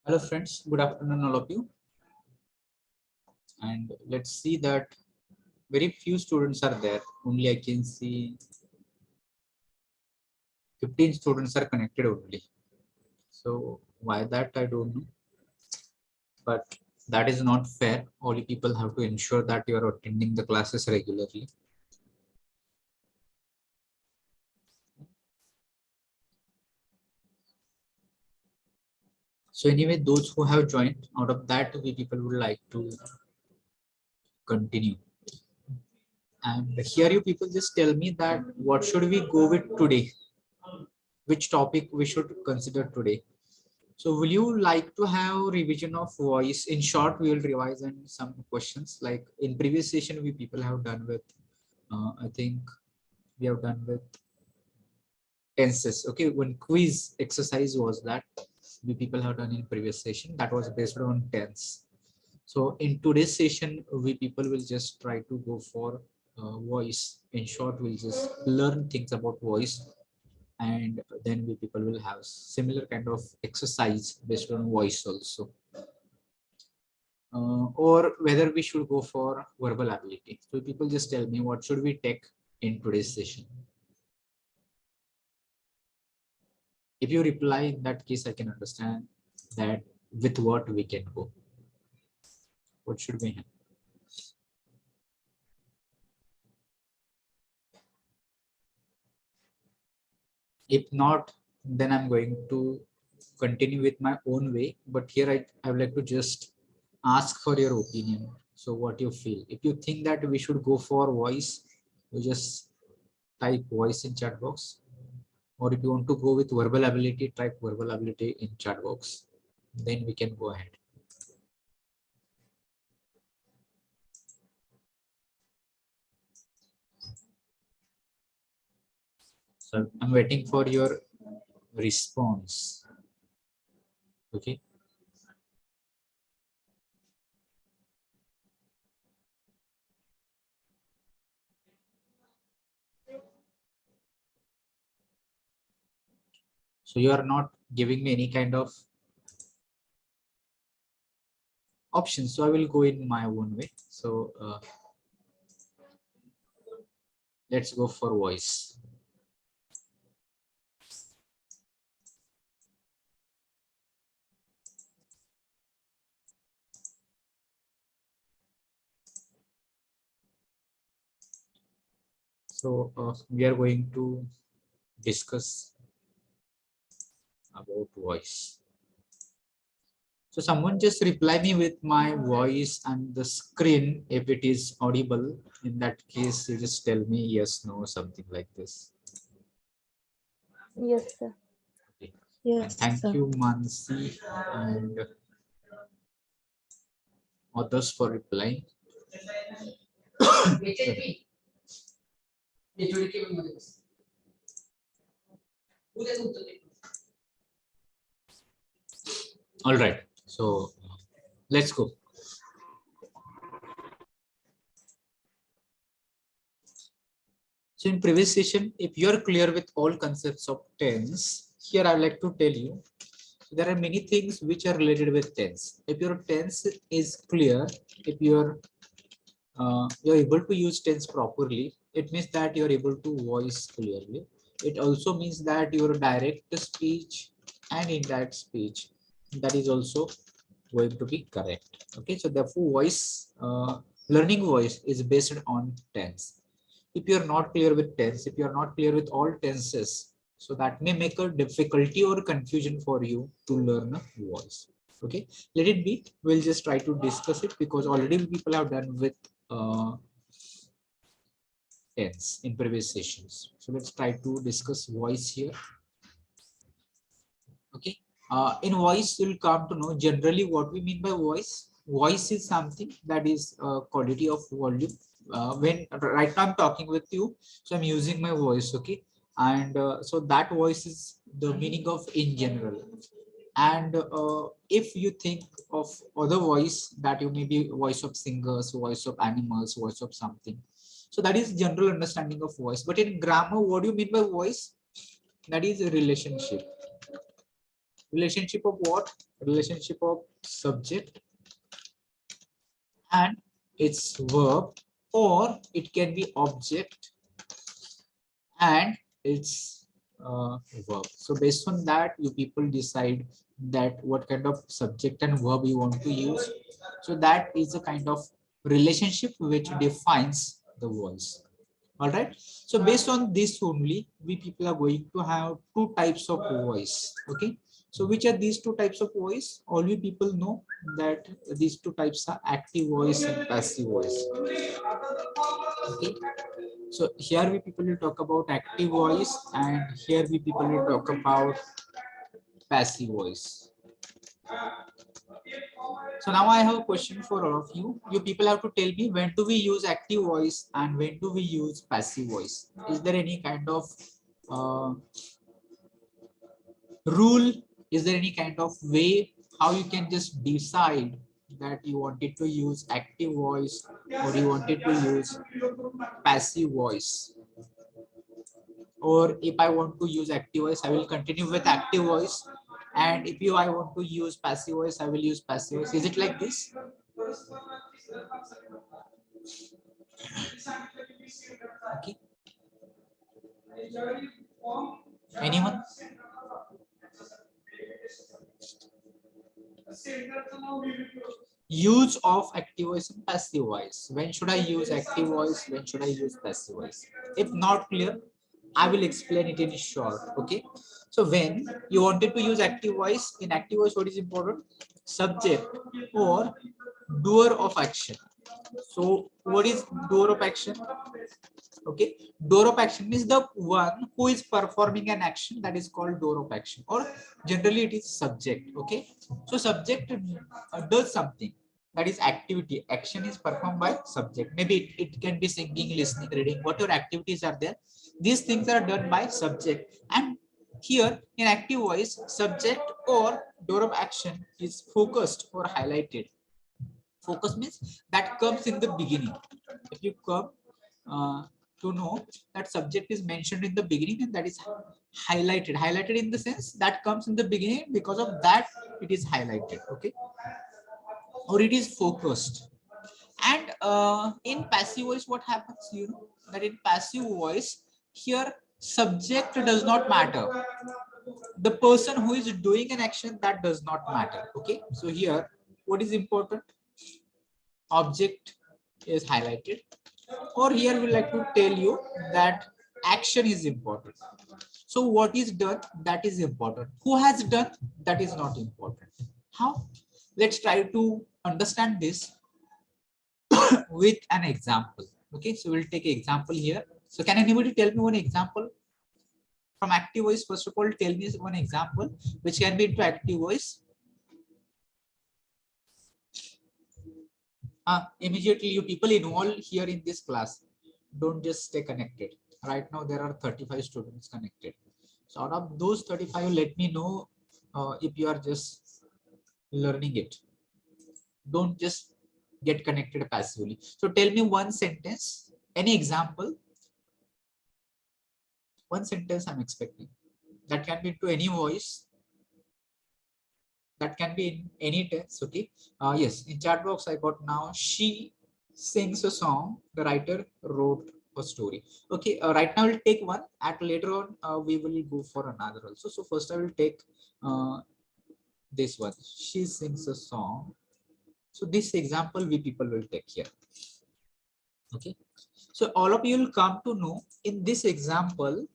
Hello friends, good afternoon all of you. And let's see that very few students are there. Only I can see 15 students are connected only. So why that I don't know. But that is not fair. Only people have to ensure that you are attending the classes regularly. So anyway, those who have joined, out of that we people would like to continue. And here you people just tell me that what should we go with today? Which topic we should consider today? So will you like to have revision of voice? In short, we will revise and some questions like in previous session we people have done with, I think we have done with tenses. Okay, one quiz exercise was that we people have done in previous session that was based on tense. So in today's session, we people will just try to go for voice. In short, we'll just learn things about voice and then we people will have similar kind of exercise based on voice also. Or whether we should go for verbal ability. So people just tell me what should we take in today's session. If you reply in that case, I can understand that with what we can go. What should we have? If not, then I'm going to continue with my own way. But here I would like to just ask for your opinion. So what you feel. If you think that we should go for voice, you just type voice in chat box. Or if you want to go with verbal ability, type verbal ability in chat box. Then we can go ahead. So I'm waiting for your response. Okay. So you are not giving me any kind of options. So I will go in my own way. So let's go for voice. So we are going to discuss about voice. So someone just reply me with my voice and the screen if it is audible. In that case, you just tell me yes, no, something like this. Yes, sir. Okay. And Yes, thank sir. you, Mansi and others for replying. All right. So let's go. So in previous session, if you are clear with all concepts of tense, here I would like to tell you there are many things which are related with tense. If your tense is clear, if you're able to use tense properly, it means that you're able to voice clearly. It also means that your direct speech and indirect speech, that is also going to be correct. Okay, so therefore voice, learning voice is based on tense. If you're not clear with tense, if you're not clear with all tenses, so that may make a difficulty or confusion for you to learn a voice. Okay, let it be. We'll just try to discuss it because already people have done with uh, tense in previous sessions. So let's try to discuss voice here. Okay. In voice, you'll come to know generally what we mean by voice. Voice is something that is quality of volume. When right now I'm talking with you, so I'm using my voice. Okay, and so that voice is the meaning of in general. And if you think of other voice that you may be voice of singers, voice of animals, voice of something, so that is general understanding of voice. But in grammar, what do you mean by voice? That is a relationship. Relationship of what? Relationship of subject and its verb, or it can be object and its verb. So based on that, you people decide that what kind of subject and verb you want to use. So that is a kind of relationship which defines the voice. All right. So based on this only, we people are going to have two types of voice. Okay. So which are these two types of voice? All you people know that these two types are active voice and passive voice. Okay. So here we people will talk about active voice, and here we people will talk about passive voice. So now I have a question for all of you. You people have to tell me, when do we use active voice and when do we use passive voice? Is there any kind of uh, rule? Is there any kind of way how you can just decide that you wanted to use active voice or you wanted to use passive voice? Or if I want to use active voice, I will continue with active voice. And if I want to use passive voice, I will use passive voice. Is it like this? Okay. Anyone? Use of active voice and passive voice. When should I use active voice? When should I use passive voice? If not clear, I will explain it in short. Okay. So when you wanted to use active voice, in active voice, what is important? Subject or doer of action. So what is doer of action? Okay, door of action means the one who is performing an action, that is called door of action, or generally it is subject. Okay, so subject does something, that is activity. Action is performed by subject. Maybe it can be singing, listening, reading, whatever activities are there, these things are done by subject. And here in active voice, subject or door of action is focused or highlighted. Focus means that comes in the beginning. If you come uh, to know that subject is mentioned in the beginning, and that is highlighted in the sense that comes in the beginning, because of that it is highlighted. Okay, or it is focused. And in passive voice, what happens, you know, that in passive voice, here subject does not matter, the person who is doing an action, that does not matter. Okay, so here what is important? Object is highlighted, or here we like to tell you that action is important. So what is done, that is important. Who has done, that is not important. How? Let's try to understand this with an example. Okay, so we'll take an example here. So can anybody tell me one example from active voice? First of all, tell me one example which can be into active voice. Immediately, you people involved here in this class, don't just stay connected. Right now there are 35 students connected. So out of those 35, let me know if you are just learning it. Don't just get connected passively. So tell me one sentence, any example, one sentence I'm expecting. That can be into any voice, that can be in any tense. Okay. Yes, in chat box I got now. She sings a song, the writer wrote a story. Okay, right now we'll take one, at later on we will go for another also. So first I will take this one. She sings a song. So this example we people will take here. Okay, so all of you will come to know in this example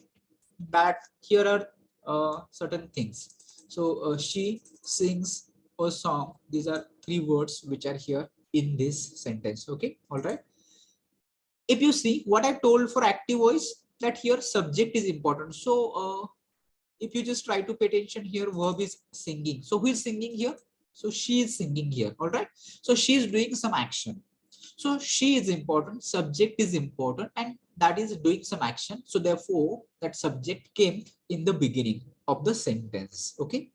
that here are certain things. So she sings a song. These are three words which are here in this sentence. Okay, all right. If you see what I told for active voice, that here subject is important. So if you just try to pay attention here, verb is singing. So who is singing here? So she is singing here. All right. So she is doing some action. So she is important, subject is important, and that is doing some action. So therefore, that subject came in the beginning of the sentence. Okay.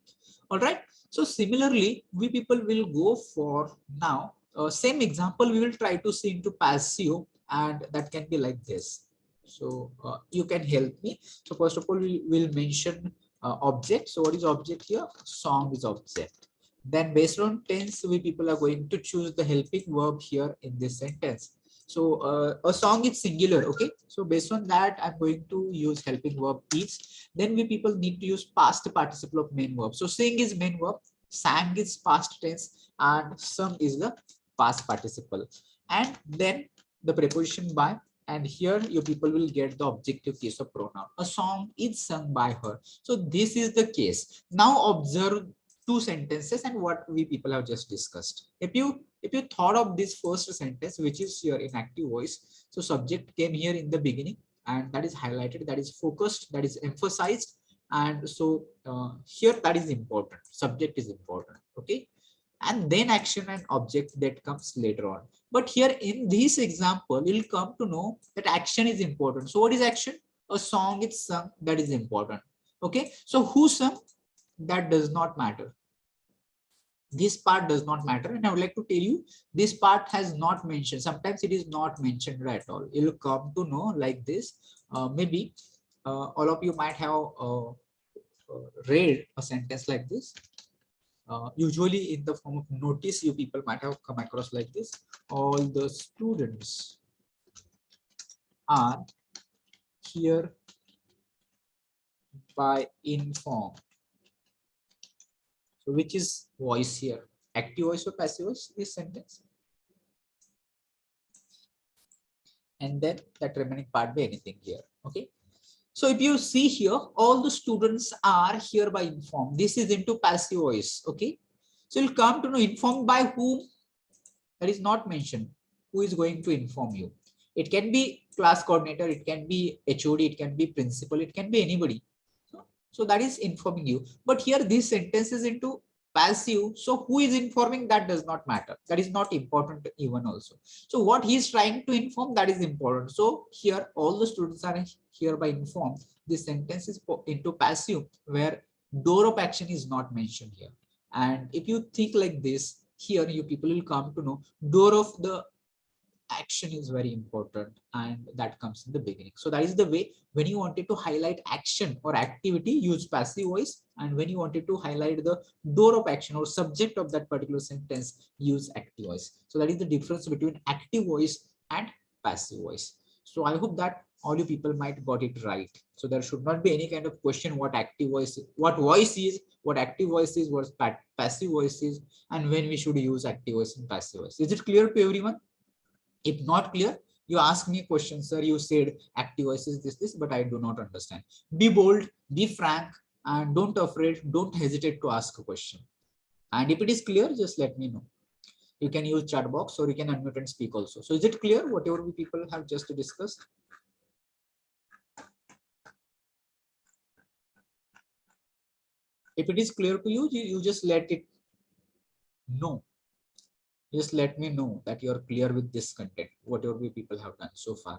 All right. So similarly, we people will go for now. Same example we will try to see into passive, and that can be like this. So you can help me. So first of all, we will mention object. So what is object here? Song is object. Then based on tense, we people are going to choose the helping verb here in this sentence. So a song is singular. Okay. So based on that, I'm going to use helping verb is. Then we people need to use past participle of main verb. So sing is main verb, sang is past tense, and sung is the past participle. And then the preposition by, and here you people will get the objective case of pronoun. A song is sung by her. So this is the case. Now observe two sentences and what we people have just discussed. If you thought of this first sentence, which is here in active voice, so subject came here in the beginning and that is highlighted, that is focused, that is emphasized, and so here that is important. Subject is important. Okay, and then action and object that comes later on. But here in this example, you'll come to know that action is important. So what is action? A song is sung, that is important. Okay, so who sung? That does not matter. This part does not matter, and I would like to tell you this part has not mentioned. Sometimes it is not mentioned at all. You'll come to know like this. Maybe all of you might have read a sentence like this. Usually in the form of notice, you people might have come across like this. All the students are here by inform. So which is voice here? Active voice or passive voice? This sentence. And then that remaining part be anything here. Okay. So if you see here, all the students are hereby informed. This is into passive voice. Okay. So you'll come to know informed by whom. That is not mentioned. Who is going to inform you? It can be class coordinator, it can be HOD, it can be principal, it can be anybody. So that is informing you. But here this sentence is into passive. So who is informing, that does not matter. That is not important even also. So what he is trying to inform, that is important. So here all the students are hereby informed. This sentence is into passive where door of action is not mentioned here. And if you think like this, here you people will come to know door of the action is very important, and that comes in the beginning. So that is the way when you wanted to highlight action or activity, use passive voice, and when you wanted to highlight the door of action or subject of that particular sentence, use active voice. So that is the difference between active voice and passive voice. So I hope that all you people might got it right. So there should not be any kind of question what active voice, what voice is, what active voice is, what passive voice is, and when we should use active voice and passive voice. Is it clear to everyone? If not clear, you ask me a question, sir. You said active voice is this, but I do not understand. Be bold, be frank, and don't afraid, don't hesitate to ask a question. And if it is clear, just let me know. You can use chat box or you can unmute and speak also. So is it clear whatever we people have just discussed? If it is clear to you, you just let it know. Just let me know that you are clear with this content, whatever we people have done so far.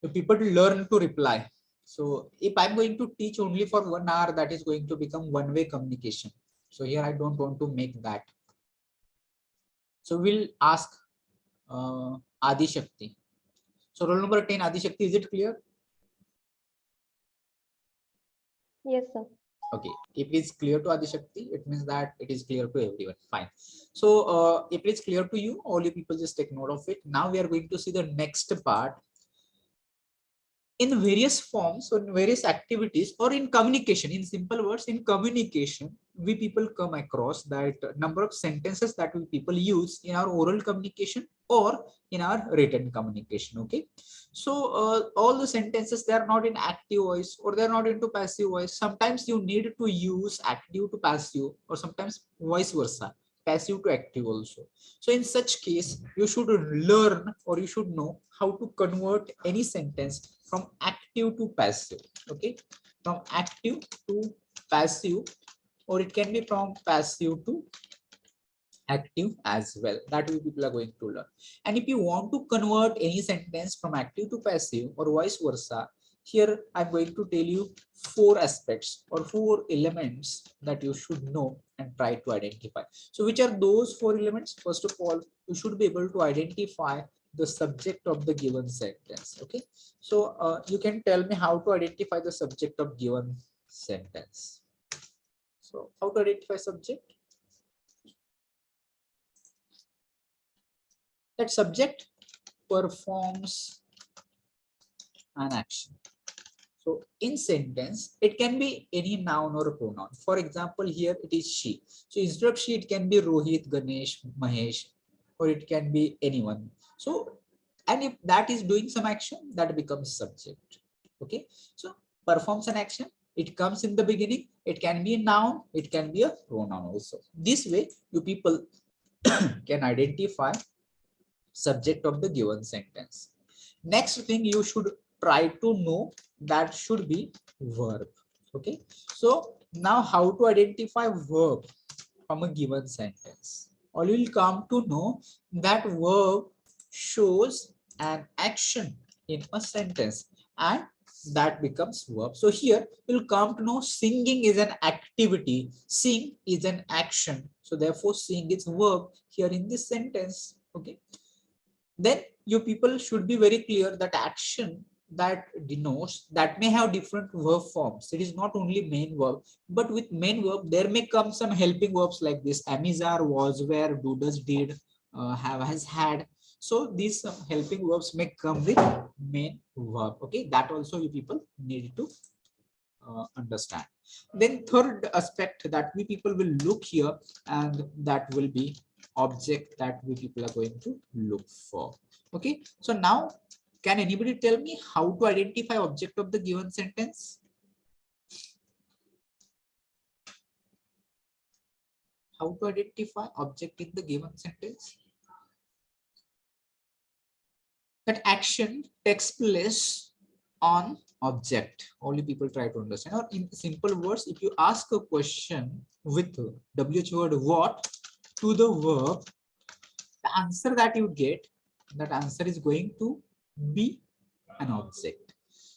So people learn to reply. So if I'm going to teach only for 1 hour, that is going to become one-way communication. So here I don't want to make that. So we'll ask Adi Shakti. So roll number 10, Adi Shakti, is it clear? Yes, sir. Okay, if it is clear to Adi Shakti, it means that it is clear to everyone. Fine. So if it is clear to you, all you people just take note of it. Now we are going to see the next part. In various forms or in various activities or in communication, in simple words, in communication, we people come across that number of sentences that we people use in our oral communication or in our written communication. Okay, so all the sentences, they are not in active voice or they're not into passive voice. Sometimes you need to use active to passive, or sometimes vice versa, passive to active also. So in such case, you should learn or you should know how to convert any sentence from active to passive. Okay, from active to passive, or it can be from passive to active as well. That we people are going to learn. And if you want to convert any sentence from active to passive or vice versa, here I'm going to tell you 4 aspects or 4 elements that you should know and try to identify. So which are those 4 elements? First of all, you should be able to identify the subject of the given sentence. Okay, so you can tell me how to identify the subject of given sentence. So how to identify subject? That subject performs an action. So in sentence, it can be any noun or pronoun. For example, here it is she. So instead of she, it can be Rohit, Ganesh, Mahesh, or it can be anyone. So, and if that is doing some action, that becomes subject. Okay. So performs an action. It comes in the beginning. It can be a noun. It can be a pronoun also. This way, you people can identify subject of the given sentence. Next thing you should try to know, that should be verb. Okay, so now how to identify verb from a given sentence? All you will come to know that verb shows an action in a sentence and that becomes verb. So here you'll come to know singing is an activity, sing is an action, so therefore sing is verb here in this sentence. Okay, then you people should be very clear that action that denotes that may have different verb forms. It is not only main verb, but with main verb there may come some helping verbs like this: amizar, was, were, do, does, did, have, has, had. So these helping verbs may come with main verb. Okay, that also you people need to understand. Then third aspect that we people will look here, and that will be object that we people are going to look for. Okay, so now can anybody tell me how to identify object of the given sentence? How to identify object in the given sentence? That action takes place on object. Only people try to understand. Or in simple words, if you ask a question with WH word what to the verb, the answer that you get, that answer is going to be an object.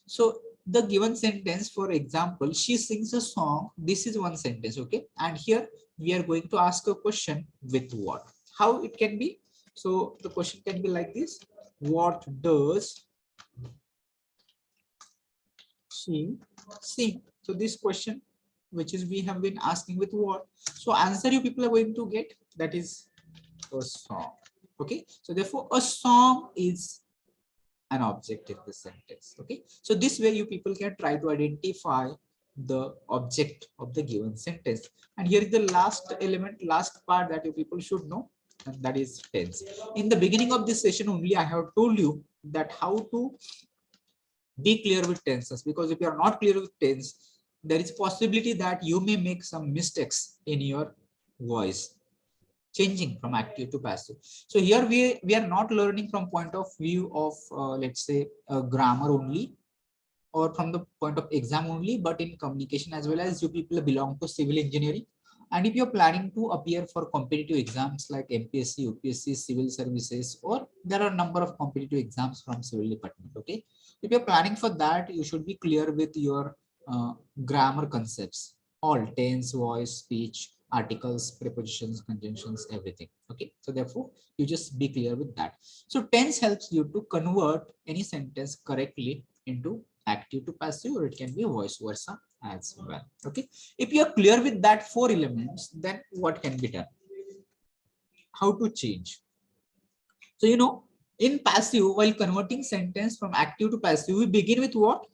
So the given sentence, for example, she sings a song. This is one sentence. Okay, and here we are going to ask a question with what. How it can be? So the question can be like this: what does she sing? So this question, which is we have been asking with what, so answer you people are going to get, that is a song. Okay, so therefore a song is an object in the sentence. Okay, so this way you people can try to identify the object of the given sentence. And here is the last element, last part that you people should know, and that is tense. In the beginning of this session only I have told you that how to be clear with tenses, because if you are not clear with tense, there is possibility that you may make some mistakes in your voice, changing from active to passive. So here we are not learning from point of view of let's say grammar only, or from the point of exam only, but in communication as well. As you people belong to civil engineering, and if you're planning to appear for competitive exams like MPSC, UPSC, civil services, or there are a number of competitive exams from civil department. Okay, if you're planning for that, you should be clear with your grammar concepts, all tense, voice, speech, articles, prepositions, conjunctions, everything. Okay, so therefore you just be clear with that. So tense helps you to convert any sentence correctly into active to passive, or it can be vice versa as well. Okay, if you are clear with that four elements, then what can be done? How to change? So in passive, while converting sentence from active to passive, we begin with what?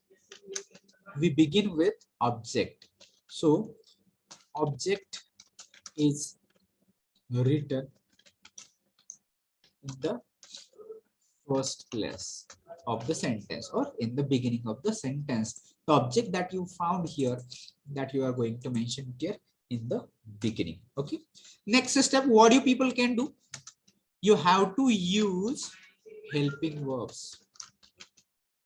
We begin with object. So object is written in the first place of the sentence, or in the beginning of the sentence. The object that you found here, that you are going to mention here in the beginning. Okay, next step, what you people can do? You have to use helping verbs.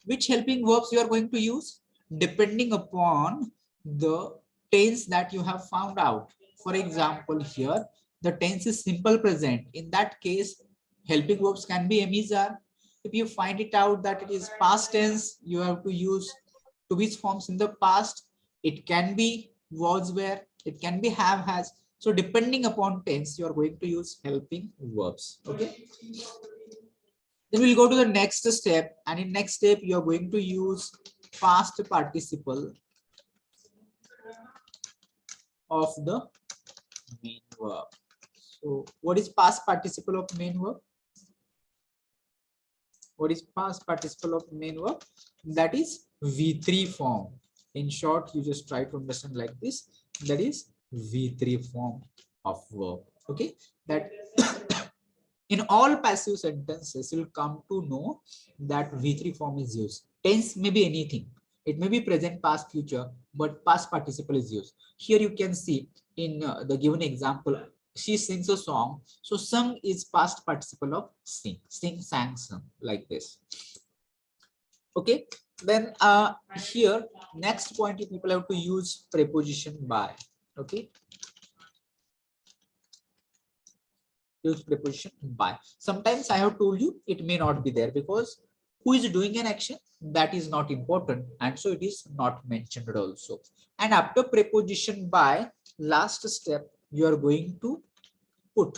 Which helping verbs you are going to use? Depending upon the tense that you have found out. For example, here the tense is simple present. In that case, helping verbs can be am, is, are. If you find it out that it is past tense, you have to use to which forms in the past. It can be was, were, it can be have, has. So depending upon tense, you are going to use helping verbs. Okay, Then we'll go to the next step, and in next step you are going to use past participle of the main verb. So what is past participle of main verb? What is past participle of main verb? That is V3 form. In short, you just try to understand like this. That is V3 form of verb. Okay, that in all passive sentences you'll come to know that V3 form is used. Tense may be anything. It may be present, past, future, but past participle is used. Here you can see in the given example, she sings a song. So sung is past participle of sing. Sing, sang, sung, like this. Okay. Then here, next point, people have to use preposition by. Okay. Use preposition by. Sometimes I have told you it may not be there because who is doing an action, that is not important, and so it is not mentioned also. And after preposition by, last step, you are going to put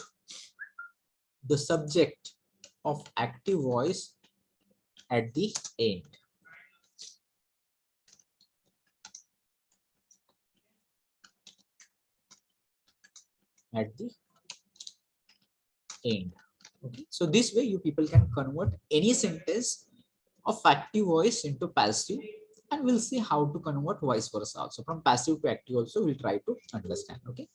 the subject of active voice at the end. At the end. Okay, so this way you people can convert any sentence of active voice into passive, and we'll see how to convert vice versa also. From passive to active also we'll try to understand. Okay,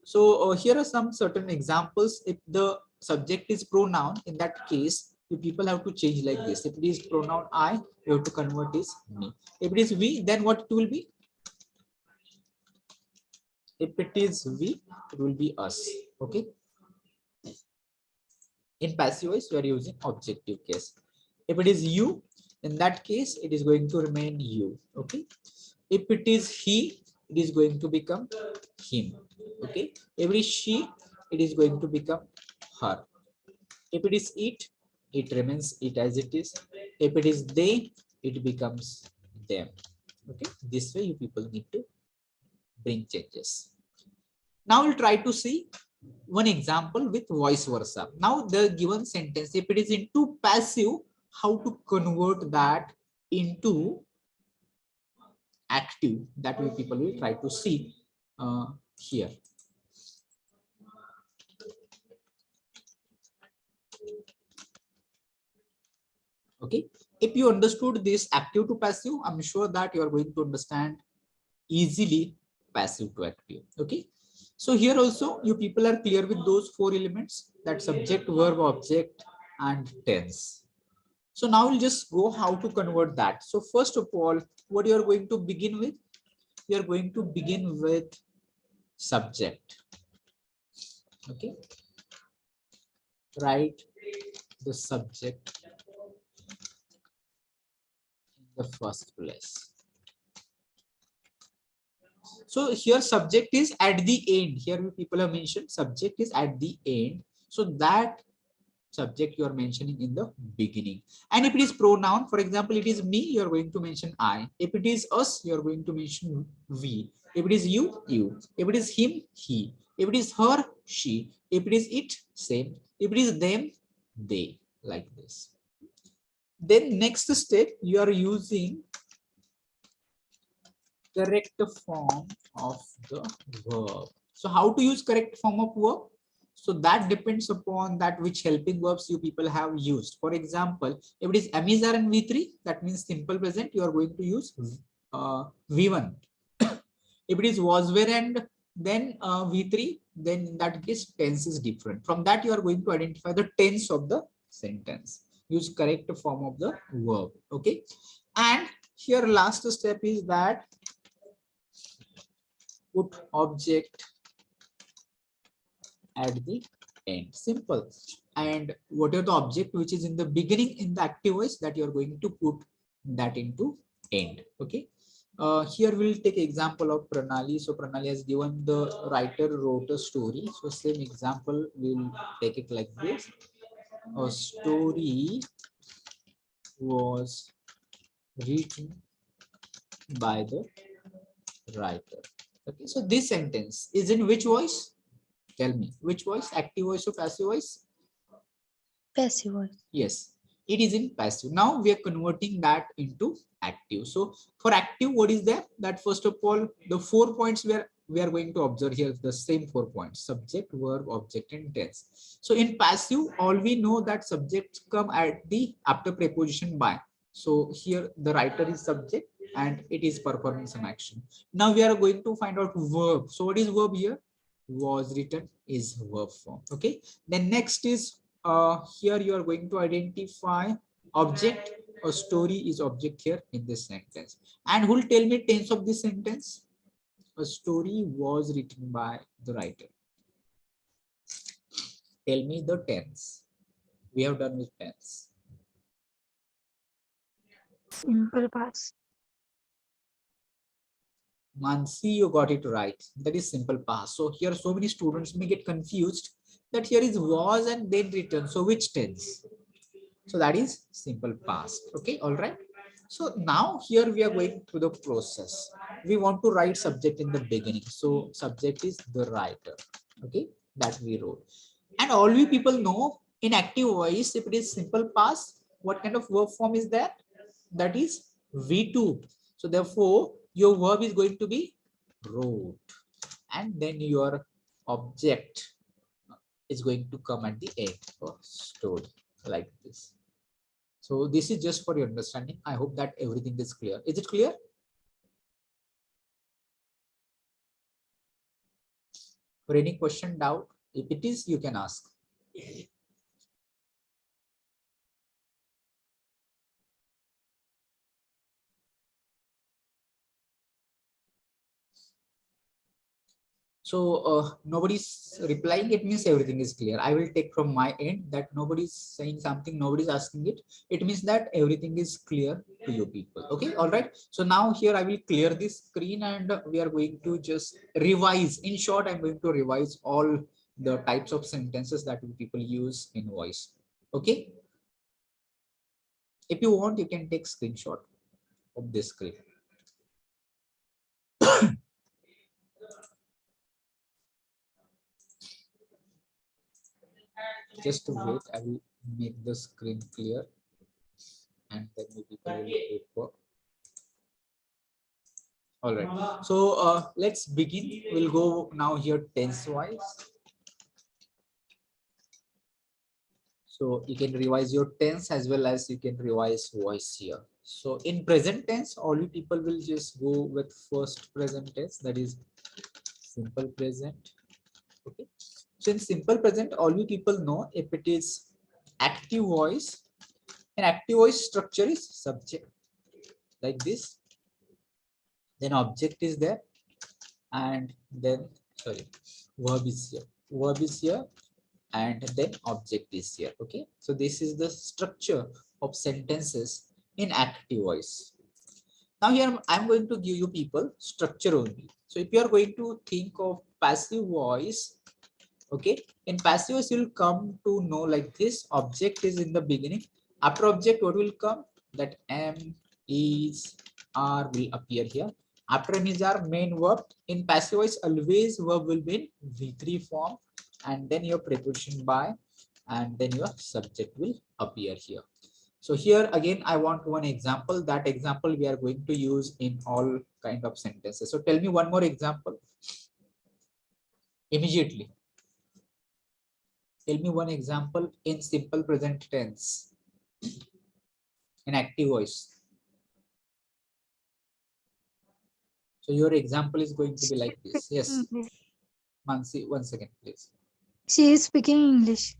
so here are some certain examples. If the subject is pronoun, in that case you people have to change like this. If it is pronoun I, you have to convert is me. If it is we, then what it will be? If it is we, it will be us. Okay, in passive voice we are using objective case. If it is you, in that case it is going to remain you. Okay, if it is he, it is going to become him. Okay, if it is she, it is going to become her. If it is it remains it as it is. If it is they, it becomes them. Okay, this way you people need to bring changes. Now we'll try to see one example with vice versa. Now the given sentence, if it is into passive, how to convert that into active, that we people will try to see here. Okay, if you understood this active to passive, I'm sure that you are going to understand easily passive to active. Okay, so here also you people are clear with those four elements, that subject, verb, object, and tense. So now we'll just go how to convert that. So first of all, what you are going to begin with? You are going to begin with subject. Okay, write the subject in the first place. So here subject is at the end. Here people have mentioned subject is at the end. So that subject you are mentioning in the beginning. And if it is pronoun, for example, it is me, you are going to mention I. If it is us, you are going to mention we. If it is you, you. If it is him, he. If it is her, she. If it is it, same. If it is them, they. Like this. Then next step, you are using correct form of the verb. So how to use correct form of verb? So that depends upon that which helping verbs you people have used. For example, if it is amizar and V3, that means simple present, you are going to use V1. If it is was, were, and then V3, then in that case tense is different. From that you are going to identify the tense of the sentence. Use correct form of the verb. Okay, and here last step is that put object at the end. Simple. And whatever the object which is in the beginning in the active voice, that you are going to put that into end. Okay, here we'll take example of Pranali. So Pranali has given the writer wrote a story. So same example, we'll take it like this. A story was written by the writer. Okay, so this sentence is in which voice? Tell me, which voice? Active voice or passive voice? Passive voice. Yes. it is in passive. Now we are converting that into active. So for active, what is there? That first of all, the 4 points where we are going to observe here, the same 4 points: subject, verb, object, and tense. So in passive, all we know that subjects come at the after preposition by. So here the writer is subject and it is performing some action. Now we are going to find out verb. So what is verb here? Was written is verb form. Okay. Then next is here you are going to identify object. A story is object here in this sentence. And who will tell me tense of this sentence? A story was written by the writer. Tell me the tense. We have done with tense. Simple past. Mansi, you got it right. That is simple past. So here so many students may get confused that here is was and then written. So which tense? So that is simple past. Okay, all right. So now here we are going through the process. We want to write subject in the beginning. So subject is the writer. Okay, that we wrote. And all we people know in active voice, if it is simple past, what kind of verb form is that? That is V2. So therefore, your verb is going to be wrote. And then your object is going to come at the end for story like this. So this is just for your understanding. I hope that everything is clear. Is it clear? For any question, doubt, if it is, you can ask. So nobody's replying, it means everything is clear. I will take from my end that nobody's saying something, nobody's asking it. It means that everything is clear to you people. Okay, all right. So now here I will clear this screen and we are going to just revise. In short, I'm going to revise all the types of sentences that people use in voice. Okay. If you want, you can take screenshot of this screen. Just to wait, I will make the screen clear and then maybe people will wait for. All right. So let's begin. We'll go now here tense wise. So you can revise your tense as well as you can revise voice here. So in present tense, all you people will just go with first present tense, that is simple present. Okay. So in simple present, all you people know if it is active voice, an active voice structure is subject like this. Then object is there, and then verb is here. Verb is here, and then object is here. Okay, so this is the structure of sentences in active voice. Now here I'm going to give you people structure only. So if you are going to think of passive voice, okay, in passive voice you'll come to know like this: object is in the beginning. After object, what will come? That am, is, are will appear here. After am, is, are, main verb. In passive voice, always verb will be in V3 form, and then your preposition by, and then your subject will appear here. So here again, I want one example. That example we are going to use in all kind of sentences. So tell me one more example immediately. Tell me one example in simple present tense in active voice. So your example is going to be like this. Yes, Mansi, 1 second, please. She is speaking English.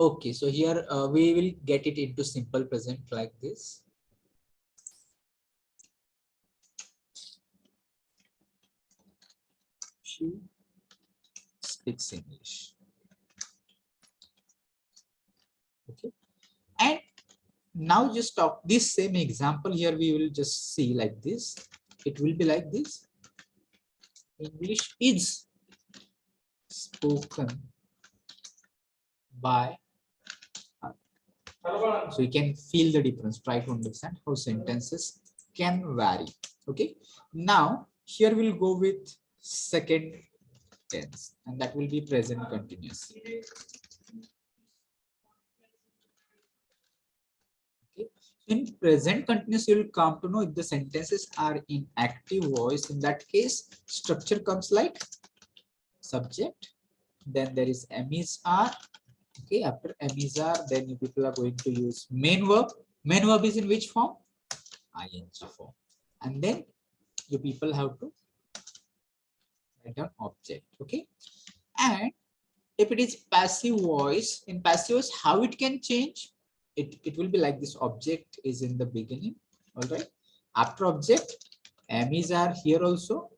Okay, so here we will get it into simple present like this. She speaks English. Okay, and now just talk this same example here. We will just see like this. It will be like this. English is spoken by her. So you can feel the difference. Try to understand how sentences can vary. Okay. Now here we'll go with second tense, and that will be present continuous. In present continuous, you will come to know if the sentences are in active voice. In that case, structure comes like subject, then there is M is R. Okay, after M is R, then you people are going to use main verb. Main verb is in which form? ING form. And then you people have to write down object. Okay, and if it is passive voice, in passive voice, how it can change? It will be like this: object is in the beginning. All right, after object, M is R here also.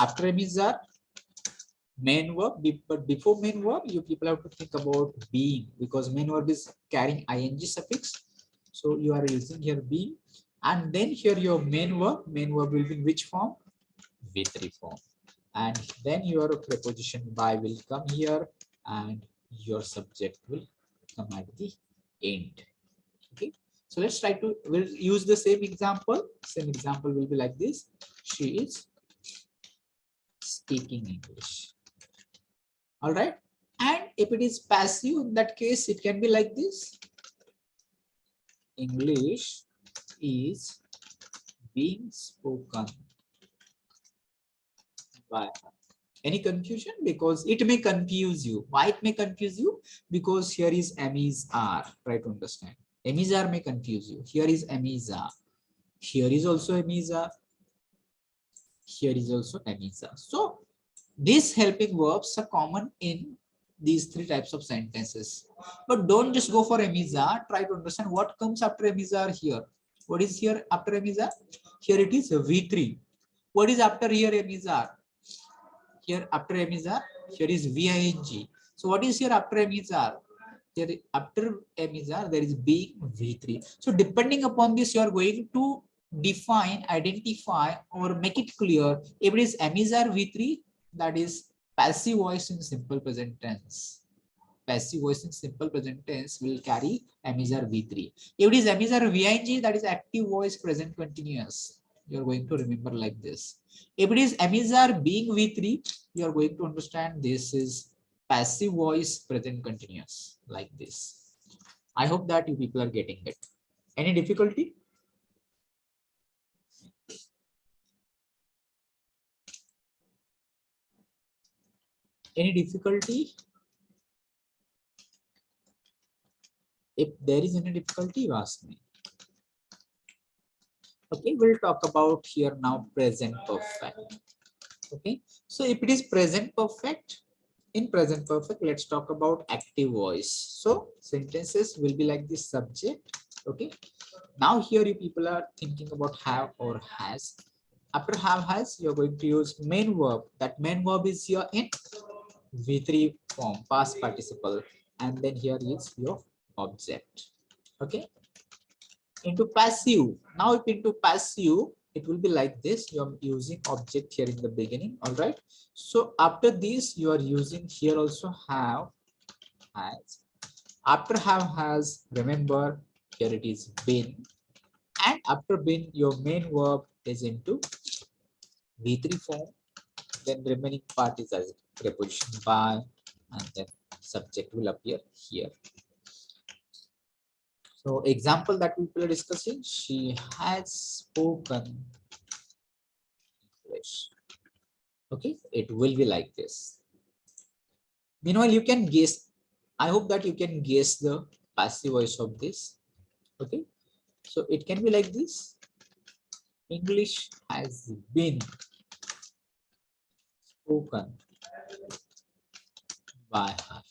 After M is R, main verb, but before main verb, you people have to think about being, because main verb is carrying ing suffix. So you are using here being, and then here your main verb will be in which form? V3 form. And then your preposition by will come here, and your subject will come at the end. Okay, so let's try to, we'll use the same example. Same example will be like this: she is speaking English. All right, and if it is passive, in that case it can be like this: English is being spoken by her. Any confusion? Because it may confuse you. Why it may confuse you? Because here is M is R. Try to understand. M is R may confuse you. Here is M is R. Here is also M is R. Here is also M is R. So these helping verbs are common in these three types of sentences. But don't just go for M is R. Try to understand what comes after M is R here. What is here after M is R? Here it is V3. What is after here M is R? Here after M is R, here is VING. So what is here after M is R? Here after M is R, there is being V3. So depending upon this, you are going to define, identify, or make it clear if it is M is R V3, that is passive voice in simple present tense. Passive voice in simple present tense will carry M is R V3. If it is M is R VING, that is active voice present continuous. You are going to remember like this. If it is M is R being V3, you are going to understand this is passive voice present continuous, like this. I hope that you people are getting it. Any difficulty? Any difficulty? If there is any difficulty, you ask me. Okay, we'll talk about here now present perfect. Okay, so if it is present perfect, in present perfect, let's talk about active voice. So sentences will be like this: subject. Okay, now here you people are thinking about have or has. After have has, you're going to use main verb. That main verb is here in V3 form, past participle, and then here is your object. Okay, into passive. Now if into passive, it will be like this: you are using object here in the beginning. All right, so after this you are using here also have, has. After have, has, remember here it is been, and after been your main verb is into V3 form, then remaining part is as preposition by, and then subject will appear here. So example that we are discussing: she has spoken English. Okay, it will be like this. Meanwhile, you can guess. I hope that you can guess the passive voice of this. Okay, so it can be like this: English has been spoken by her.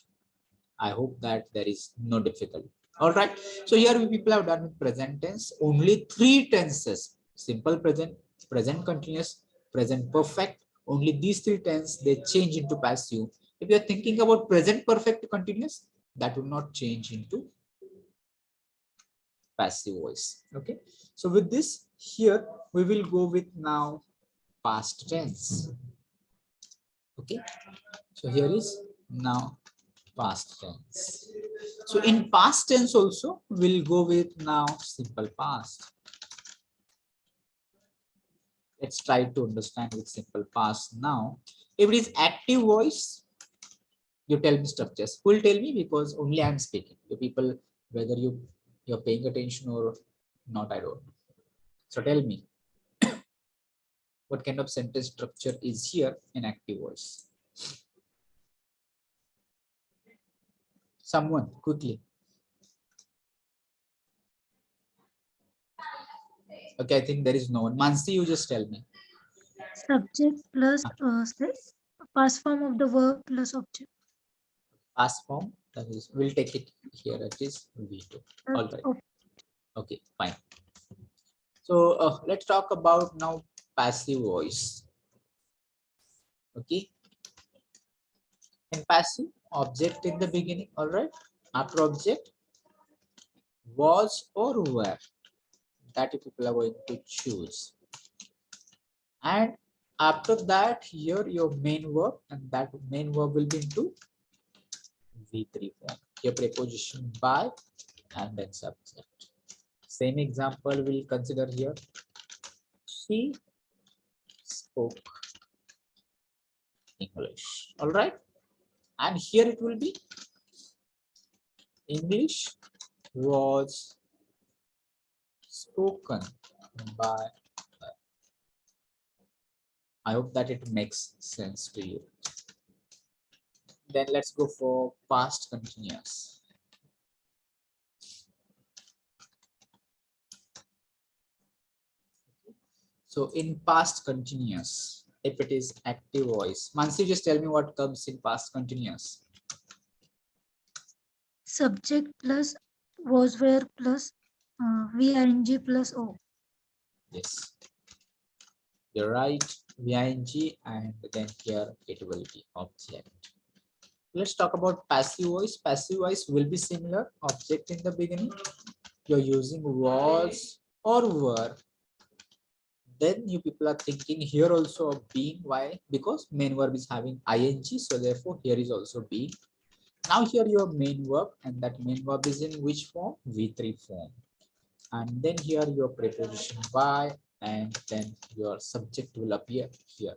I hope that there is no difficulty. All right, so here we people have done with present tense. Only three tenses: simple present, present continuous, present perfect. Only these three tenses they change into passive. If you are thinking about present perfect continuous, that will not change into passive voice. Okay, so with this, here we will go with now past tense. Okay, so here is now past tense. So in past tense also we'll go with now simple past. Let's try to understand with simple past now. If it is active voice, you tell me structures. Who will tell me? Because only I'm speaking. You people Whether you're paying attention or not, I don't know. So tell me, what kind of sentence structure is here in active voice? Someone quickly. Okay, I think there is no one. Mansi, you just tell me. Subject plus past form of the verb plus object. Past form, that is, we'll take it here. It is V2. All right. Okay, fine. So let's talk about now passive voice. Okay. In passive, object in the beginning. All right. After object, was or were. That people are going to choose. And after that, here your main verb, and that main verb will be into V3 form. Your preposition by and then subject. Same example we'll consider here. She spoke English. All right. And here it will be English was spoken by her. I hope that it makes sense to you. Then let's go for past continuous. So in past continuous, if it is active voice, Mansi, just tell me what comes in past continuous. Subject plus was were plus VING plus O. Yes, you're right. VING, and then here it will be object. Let's talk about passive voice. Passive voice will be similar. Object in the beginning. You're using was or were. Then you people are thinking here also of being. Why? Because main verb is having ing, so therefore here is also being. Now here your main verb, and that main verb is in which form? V3 form. And then here your preposition by, and then your subject will appear here.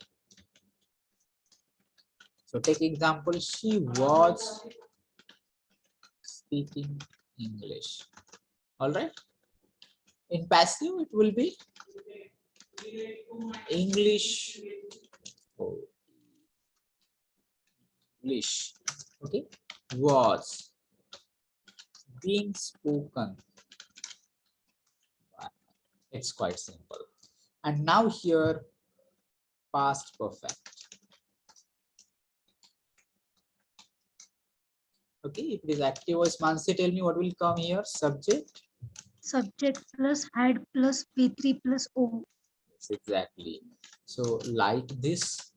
So take example, she was speaking English. All right. In passive, it will be English. Oh, English. Okay. Was being spoken. It's quite simple. And now here, past perfect. Okay, if it is active voice, Mansi, tell me what will come here. Subject. Subject plus had plus P3 plus O. Yes, exactly. So like this,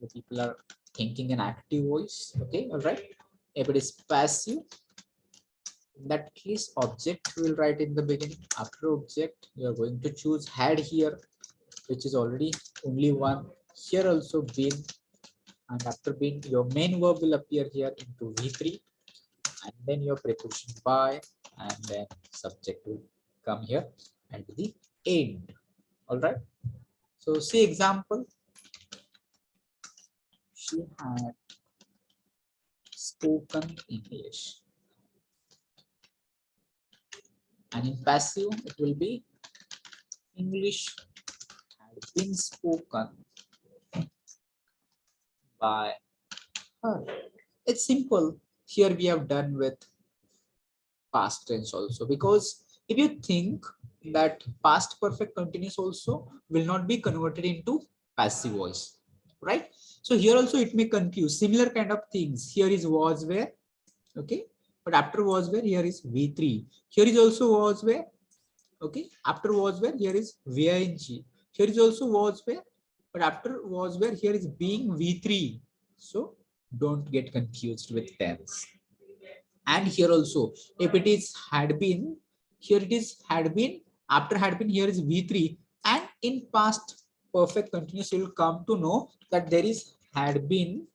the people are thinking an active voice. Okay, all right. If it is passive, in that case, object will write in the beginning. After object, you are going to choose had here, which is already only one. Here also been, and after been, your main verb will appear here into V3, and then your preposition by, and then subject will come here and the end. All right. So see example. She had spoken English. And in passive, it will be English had been spoken by her. It's simple. Here we have done with past tense also, because if you think that past perfect continuous also will not be converted into passive voice, right? So here also it may confuse similar kind of things. Here is was where, okay, but after was where here is V3. Here is also was where, okay, after was where here is VING. Here is also was where, but after was where here is being V3. So don't get confused with tense. And here also, if it is had been, here it is had been, after had been here is V3, and in past perfect continuous you will come to know that there is had been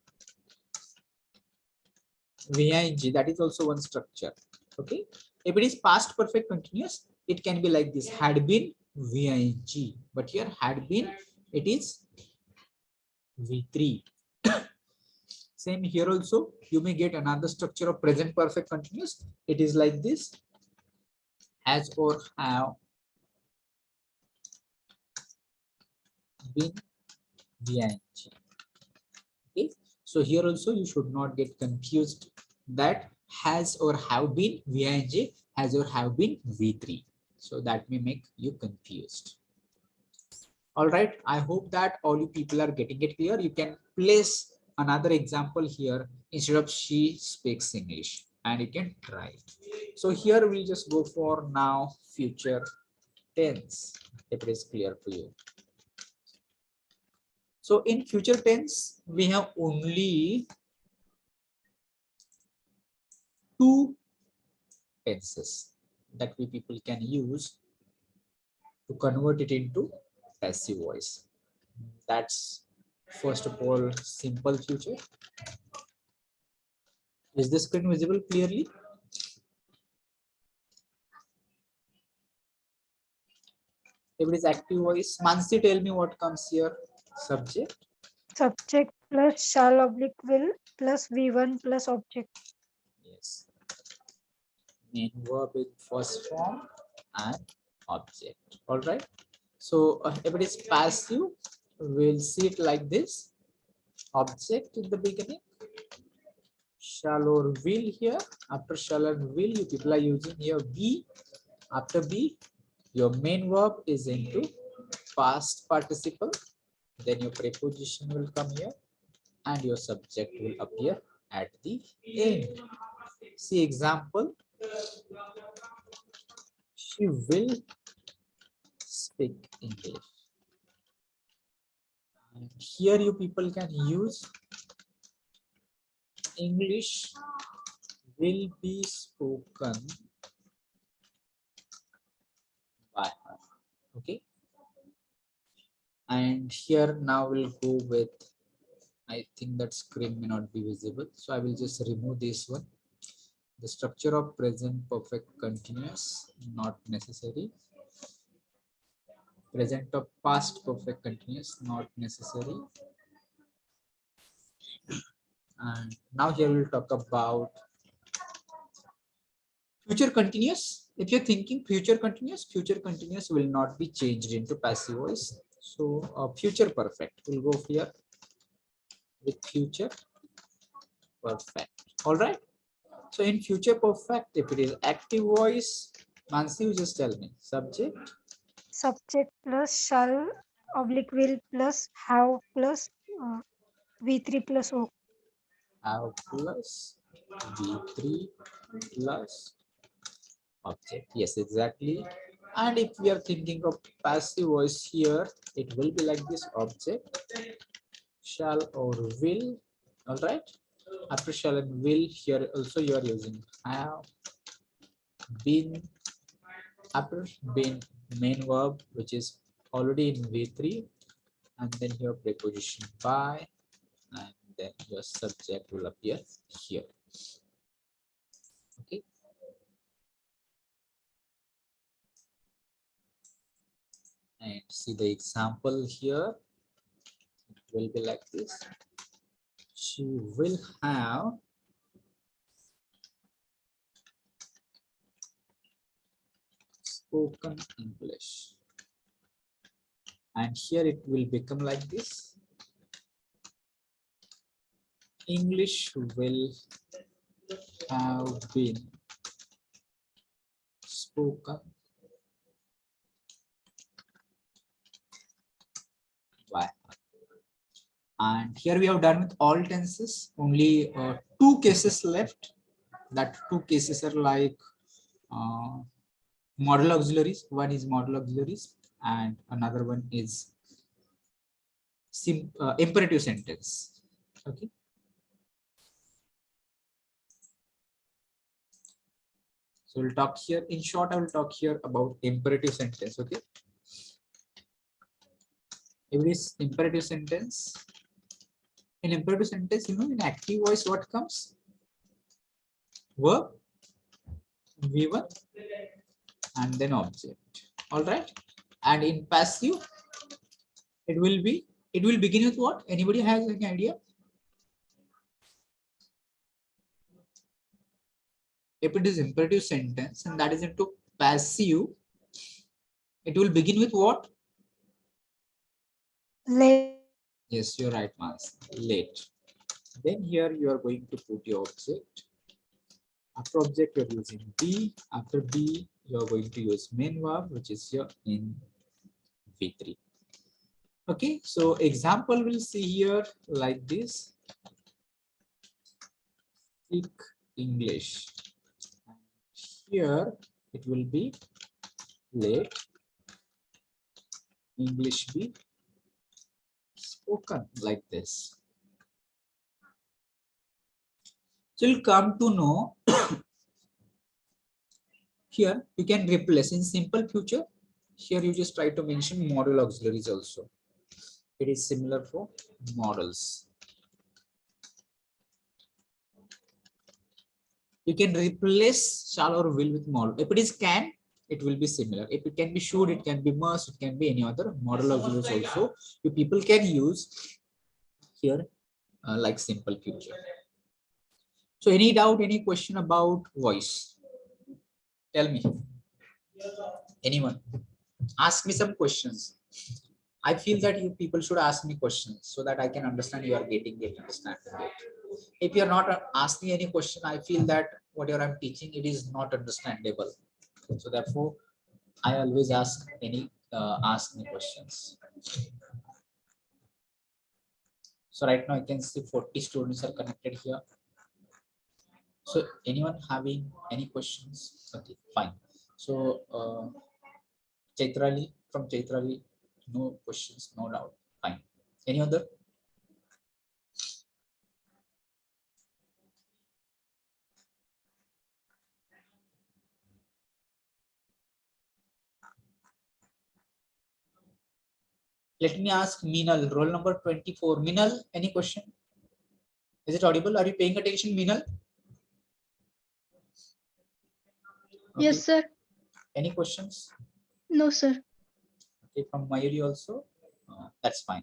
VING. That is also one structure. Okay, if it is past perfect continuous, it can be like this: had been VING, but here had been, it is V3. Same here also, you may get another structure of present perfect continuous. It is like this: has or have been VING. Okay, so here also you should not get confused that has or have been VING, has or have been V3. So that may make you confused. All right, I hope that all you people are getting it clear. You can place another example here instead of she speaks English, and you can try it. So here we'll just go for now future tense, if it is clear for you. So in future tense, we have only two tenses that we people can use to convert it into passive voice. That's first of all simple future. Is the screen visible clearly? If it is active voice, Mansi, tell me what comes here. Subject. Subject plus shall oblique will plus V1 plus object. Yes. Main verb in first form and object. All right. So if it is passive, we'll see it like this: object in the beginning, shall or will here. After shall and will, you people are using here be. After be, your main verb is into past participle. Then your preposition will come here, and your subject will appear at the end. See example: she will speak English. And here you people can use English will be spoken by her. Okay. And here now we'll go with, I think that screen may not be visible, so I will just remove this one. The structure of present perfect continuous, not necessary. Present of past perfect continuous, not necessary. And now here we'll talk about future continuous. If you're thinking future continuous will not be changed into passive voice. So future perfect, we'll go here with future perfect. All right. So in future perfect, if it is active voice, Mansi, you just tell me. Subject. Subject plus shall oblique will plus have plus V3 plus O. Have plus V3 plus object. Yes, exactly. And if we are thinking of passive voice here, it will be like this: object, shall or will. All right. After shall and will, here also you are using have, been. After been, main verb, which is already in V3, and then your preposition by, and then your subject will appear here. Okay. And see the example here. It will be like this: she will have spoken English. And here it will become like this: English will have been spoken by. And here we have done with all tenses. Only two cases left. That two cases are like modal auxiliaries. One is modal auxiliaries, and another one is imperative sentence. Okay. So we'll talk here. In short, I will talk here about imperative sentence. Okay. If it is imperative sentence, in imperative sentence, in active voice, what comes? Verb, V1, and then object. All right. And in passive, it will begin with what? Anybody has any idea? If it is imperative sentence and that is into passive, it will begin with what? Late. Yes, you're right, Mans. Late. Then here you are going to put your object. After object, you're using be. After be, you're going to use main verb, which is here in V3. Okay, so example we'll see here like this. Speak English. Here it will be late. English be spoken like this. So you'll come to know here you can replace in simple future. Here you just try to mention modal auxiliaries also. It is similar for models. You can replace shall or will with model. If it is can, it will be similar. If it can be should, it can be must, it can be any other model auxiliaries also. You people can use here like simple future. So any doubt, any question about voice? Tell me. Anyone? Ask me some questions. I feel that you people should ask me questions so that I can understand you are getting it, understanding it. If you are not asking any question, I feel that whatever I'm teaching, it is not understandable. So therefore, I always ask me questions. So right now I can see 40 students are connected here. So anyone having any questions? Okay, fine. So Chaitrali, from Chaitrali, no questions, no doubt. Fine. Any other? Let me ask Minal, roll number 24. Minal, any question? Is it audible? Are you paying attention, Minal? Okay. Yes, sir. Any questions? No, sir. Okay, from Mayuri also. That's fine.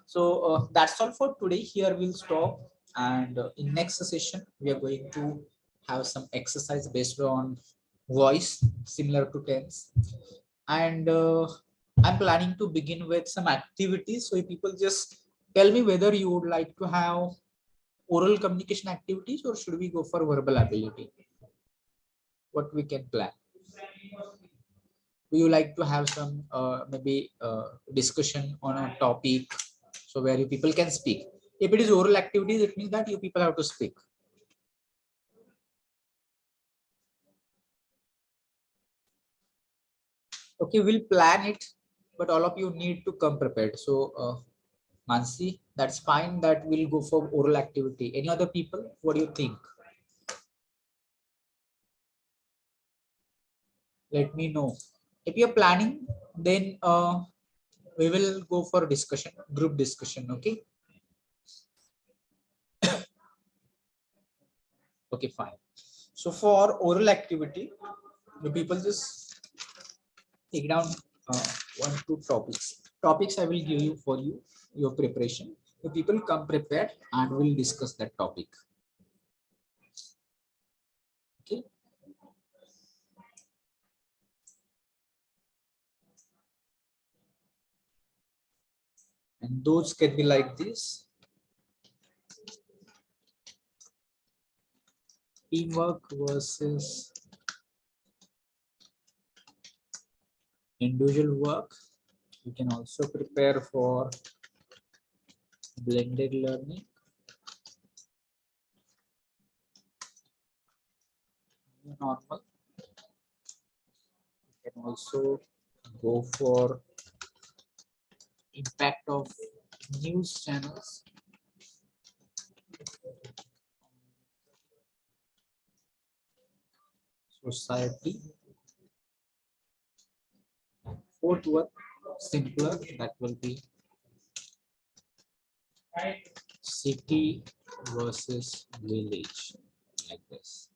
So that's all for today. Here we'll stop, and in next session we are going to have some exercise based on voice, similar to tense, and I'm planning to begin with some activities. So if people just tell me whether you would like to have oral communication activities or should we go for verbal ability? What we can plan? Do you like to have some maybe discussion on a topic so where you people can speak? If it is oral activities, it means that you people have to speak. Okay, we'll plan it, but all of you need to come prepared. So Mansi, that's fine that we'll go for oral activity. Any other people? What do you think? Let me know. If you're planning, then we will go for discussion, group discussion. Okay. Okay, fine. So for oral activity, the people just take down 1-2 topics. Topics I will give you for your preparation. The people come prepared and we'll discuss that topic. Okay. And those can be like this. Teamwork versus individual work. You can also prepare for blended learning. Normal. You can also go for impact of news channels. Society. Fourth one, simpler, that will be city versus village, like this.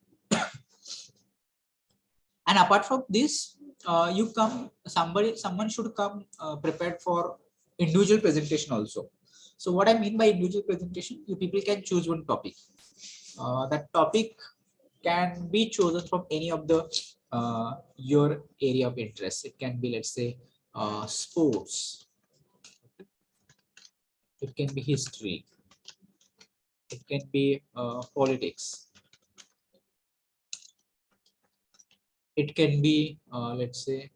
And apart from this, someone should come prepared for individual presentation also. So what I mean by individual presentation, you people can choose one topic. That topic can be chosen from any of the your area of interest. It can be, let's say, sports. It can be history. It can be politics. It can be, let's say,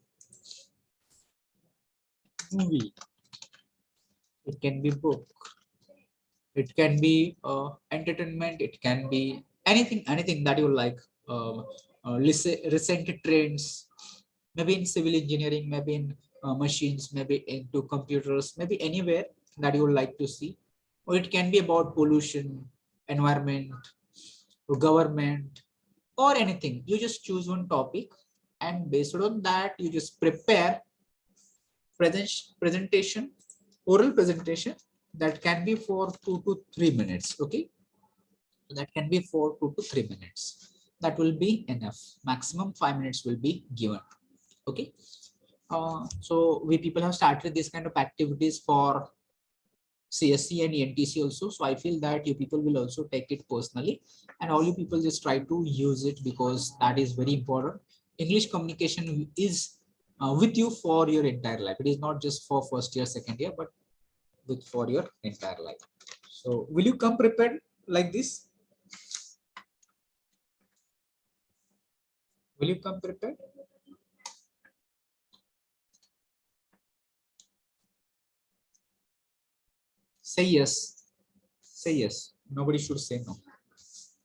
movie. It can be book. It can be entertainment. It can be anything that you like. Recent trends, maybe in civil engineering, maybe in machines, maybe into computers, maybe anywhere that you would like to see. Or it can be about pollution, environment, or government, or anything. You just choose one topic, and based on that, you just prepare presentation, oral presentation that can be for 2 to 3 minutes. Okay, that can be for 2 to 3 minutes. That will be enough. Maximum 5 minutes will be given. Okay. So we people have started this kind of activities for CSC and ENTC also. So I feel that you people will also take it personally, and all you people just try to use it, because that is very important. English communication is with you for your entire life. It is not just for first year, second year, but with for your entire life. So will you come prepared like this? Will you come prepared? Say yes. Say yes. Nobody should say no.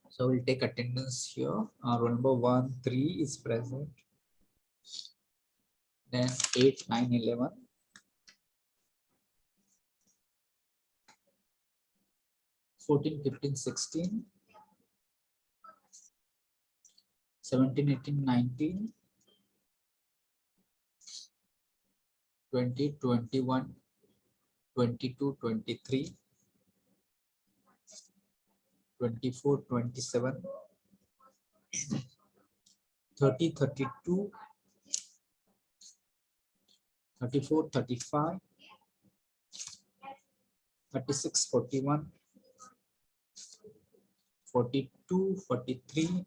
So we'll take attendance here. Roll number 1, 3 is present. Then 8, 9, 11. 14, 15, 16. 17, 18, 19. 20, 21, 22, 23. 24, 27. 30, 32. 34, 35. 36, 41. 42, 43.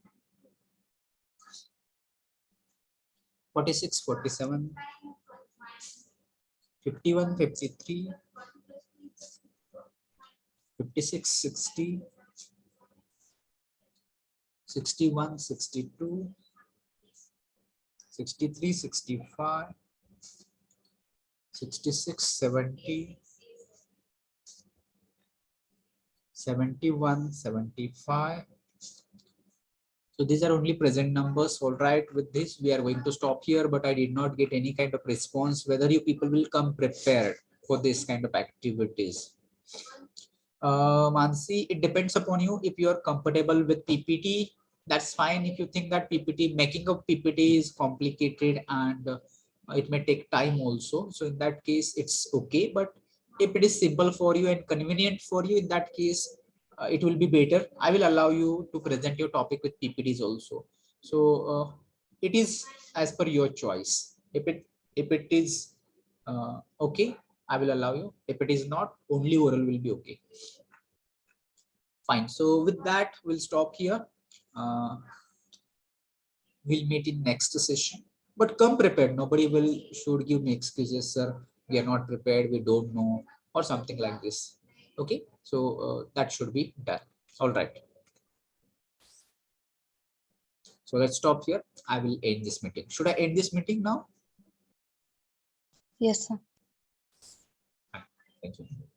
46, 47. 51, 53. 56, 60. 61, 62. 63, 65. 66, 70. 71, 75. So these are only present numbers. All right, with this we are going to stop here, but I did not get any kind of response whether you people will come prepared for this kind of activities. Mansi, it depends upon you. If you are comfortable with PPT, that's fine. If you think that PPT, making of PPT is complicated and it may take time also, so in that case it's okay. But if it is simple for you and convenient for you, in that case it will be better. I will allow you to present your topic with PPTs also. So it is as per your choice. If it is okay, I will allow you. If it is not, only oral will be okay. Fine. So with that, we'll stop here. We'll meet in next session. But come prepared. Nobody should give me excuses, sir. We are not prepared. We don't know, or something like this. Okay. So that should be done. All right. So let's stop here. I will end this meeting. Should I end this meeting now? Yes, sir. Thank you.